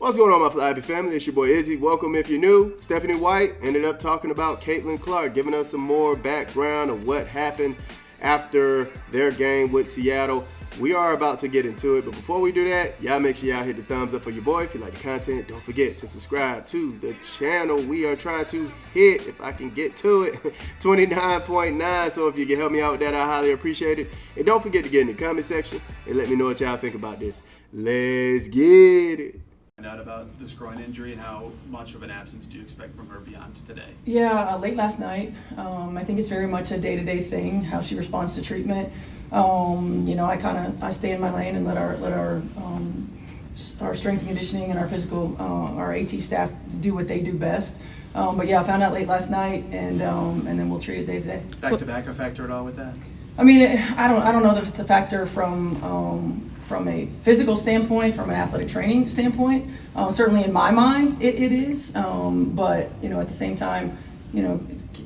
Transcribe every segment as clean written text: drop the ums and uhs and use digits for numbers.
What's going on, my Fly family? It's your boy Izzy. Welcome if you're new. Stephanie White ended up talking about Caitlin Clark, giving us some more background of what happened after their game with Seattle. We are about to get into it, but before we do that, y'all make sure y'all hit the thumbs up for your boy. If you like the content, don't forget to subscribe to the channel. We are trying to hit, if I can get to it, 29.9. So if you can help me out with that, I highly appreciate it. And don't forget to get in the comment section and let me know what y'all think about this. Let's get it. Out about this groin injury and how much of an absence do you expect from her beyond today? Yeah, late last night. I think it's very much a day-to-day thing, how she responds to treatment. I stay in my lane and let our strength and conditioning and our physical, our AT staff do what they do best. But yeah, I found out late last night, and then we'll treat it day to day. Back to back a factor at all with that? I mean, I don't know if it's a factor from a physical standpoint, from an athletic training standpoint. Certainly in my mind, it is. But at the same time,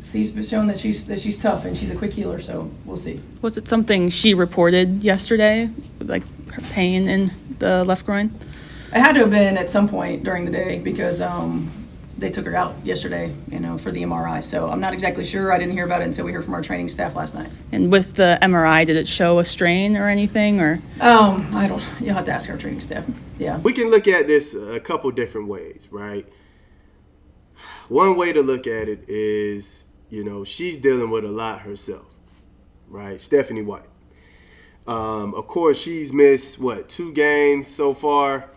she's shown that she's tough and she's a quick healer. So we'll see. Was it something she reported yesterday, like her pain in the left groin? It had to have been at some point during the day because they took her out yesterday, for the MRI. So I'm not exactly sure. I didn't hear about it until we heard from our training staff last night. And with the MRI, did it show a strain or anything, or? I don't. You'll have to ask our training staff. Yeah. We can look at this a couple different ways, right? One way to look at it is, she's dealing with a lot herself, right? Stephanie White. Of course, she's missed, 2 games so far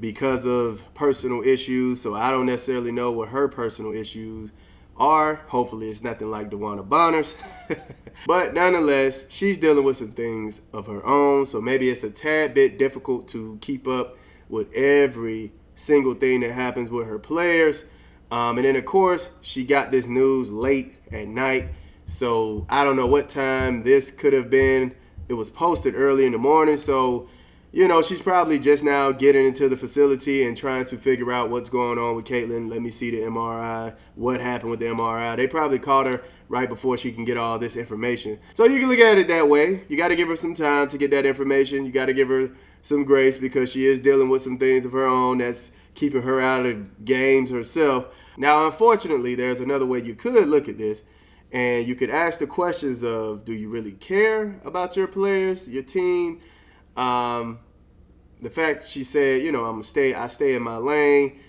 because of personal issues. So I don't necessarily know what her personal issues are. Hopefully it's nothing like DeWanna Bonner's. But nonetheless, she's dealing with some things of her own. So maybe it's a tad bit difficult to keep up with every single thing that happens with her players. And then, of course, she got this news late at night. So I don't know what time this could have been. It was posted early in the morning. So she's probably just now getting into the facility and trying to figure out what's going on with Caitlin. Let me see the MRI. What happened with the MRI? They probably caught her right before she can get all this information. So you can look at it that way. You got to give her some time to get that information. You got to give her some grace because she is dealing with some things of her own that's keeping her out of games herself. Now, unfortunately, there's another way you could look at this. And you could ask the questions of, do you really care about your players, your team? The fact she said, I stay in my lane.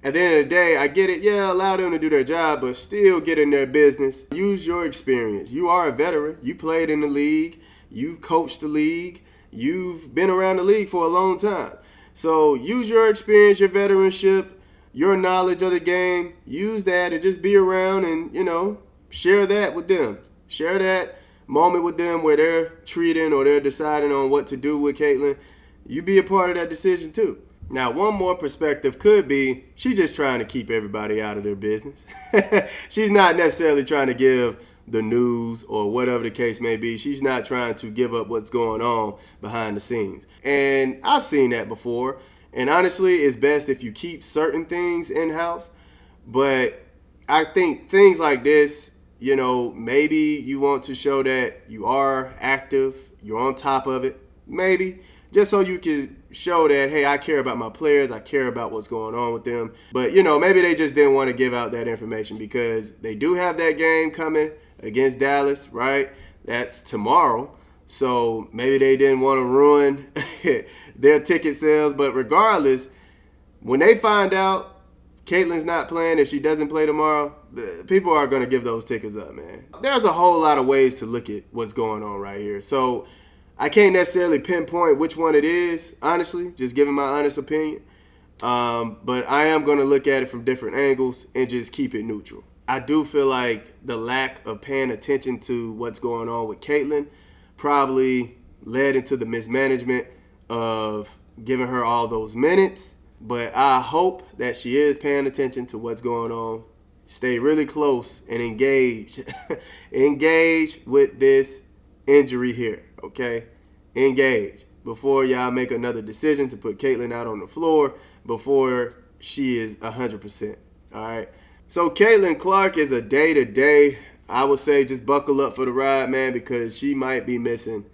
At the end of the day, I get it. Yeah, allow them to do their job, but still get in their business. Use your experience. You are a veteran. You played in the league. You've coached the league. You've been around the league for a long time. So use your experience, your veteranship, your knowledge of the game. Use that and just be around and, share that with them. Share that moment with them where they're treating or they're deciding on what to do with Caitlin. You be a part of that decision too. Now, one more perspective could be she's just trying to keep everybody out of their business. She's not necessarily trying to give the news or whatever the case may be. She's not trying to give up what's going on behind the scenes. And I've seen that before. And honestly, it's best if you keep certain things in-house. But I think things like this, maybe you want to show that you are active, you're on top of it, maybe. Just so you can show that, hey, I care about my players, I care about what's going on with them. But, maybe they just didn't want to give out that information because they do have that game coming against Dallas, right? That's tomorrow. So maybe they didn't want to ruin their ticket sales. But regardless, when they find out Caitlin's not playing, if she doesn't play tomorrow, people are going to give those tickets up, man. There's a whole lot of ways to look at what's going on right here. So I can't necessarily pinpoint which one it is, honestly, just giving my honest opinion. But I am going to look at it from different angles and just keep it neutral. I do feel like the lack of paying attention to what's going on with Caitlin probably led into the mismanagement of giving her all those minutes. But I hope that she is paying attention to what's going on. Stay really close and engage. Engage with this injury here, okay? Engage before y'all make another decision to put Caitlin out on the floor before she is 100%, all right? So Caitlin Clark is a day-to-day. I would say just buckle up for the ride, man, because she might be missing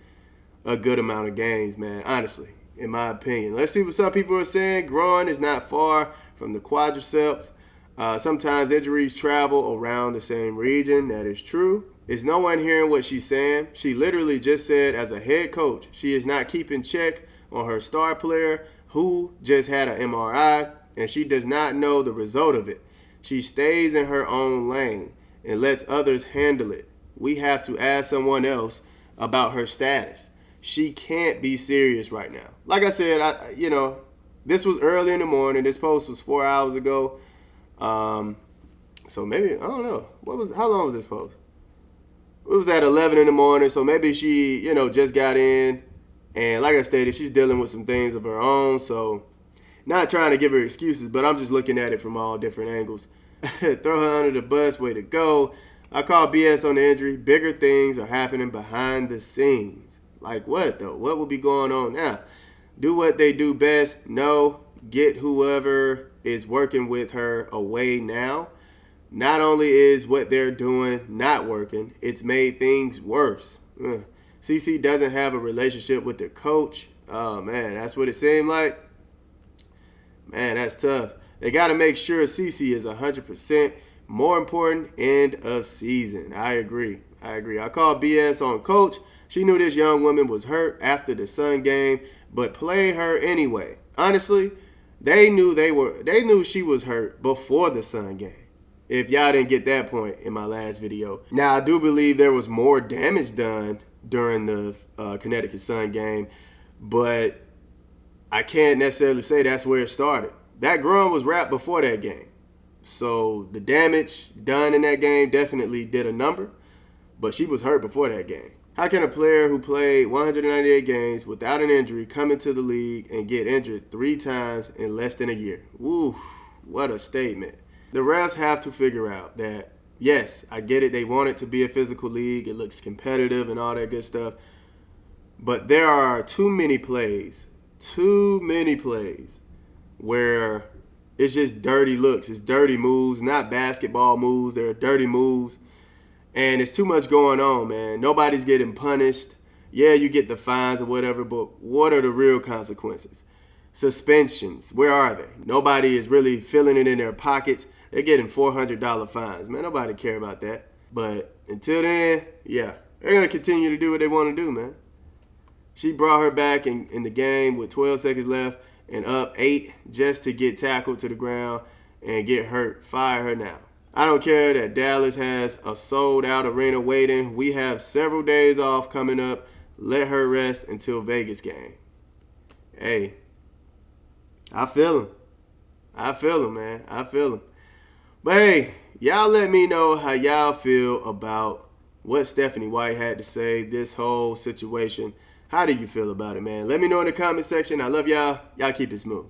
a good amount of games, man, honestly. in my opinion. Let's see what some people are saying. Groin is not far from the quadriceps. Sometimes injuries travel around the same region. That is true. Is no one hearing what she's saying? She literally just said, as a head coach, she is not keeping check on her star player who just had an MRI, and she does not know the result of it. She stays in her own lane and lets others handle it. We have to ask someone else about her status. She can't be serious right now. Like I said, this was early in the morning. This post was 4 hours ago. So maybe, I don't know. How long was this post? It was at 11 in the morning, so maybe she, just got in. And like I stated, she's dealing with some things of her own. So not trying to give her excuses, but I'm just looking at it from all different angles. Throw her under the bus, way to go. I call BS on the injury. Bigger things are happening behind the scenes. Like what, though? What will be going on now? Do what they do best. No, get whoever is working with her away now. Not only is what they're doing not working, it's made things worse. CC doesn't have a relationship with the coach. Oh, man, that's what it seemed like. Man, that's tough. They got to make sure CC is 100%. More important, end of season. I agree. I call BS on coach. She knew this young woman was hurt after the Sun game, but played her anyway. Honestly, they knew she was hurt before the Sun game. If y'all didn't get that point in my last video. Now, I do believe there was more damage done during the Connecticut Sun game, but I can't necessarily say that's where it started. That groin was wrapped before that game. So the damage done in that game definitely did a number, but she was hurt before that game. How can a player who played 198 games without an injury come into the league and get injured 3 times in less than a year? Woo, what a statement. The refs have to figure out that, yes, I get it. They want it to be a physical league. It looks competitive and all that good stuff. But there are too many plays where it's just dirty looks. It's dirty moves, not basketball moves. They're dirty moves. And it's too much going on, man. Nobody's getting punished. Yeah, you get the fines or whatever, but what are the real consequences? Suspensions, where are they? Nobody is really feeling it in their pockets. They're getting $400 fines. Man, nobody care about that. But until then, yeah, they're going to continue to do what they want to do, man. She brought her back in the game with 12 seconds left and up 8 just to get tackled to the ground and get hurt. Fire her now. I don't care that Dallas has a sold-out arena waiting. We have several days off coming up. Let her rest until Vegas game. Hey, I feel him, man. I feel him. But hey, y'all let me know how y'all feel about what Stephanie White had to say, this whole situation. How do you feel about it, man? Let me know in the comment section. I love y'all. Y'all keep it smooth.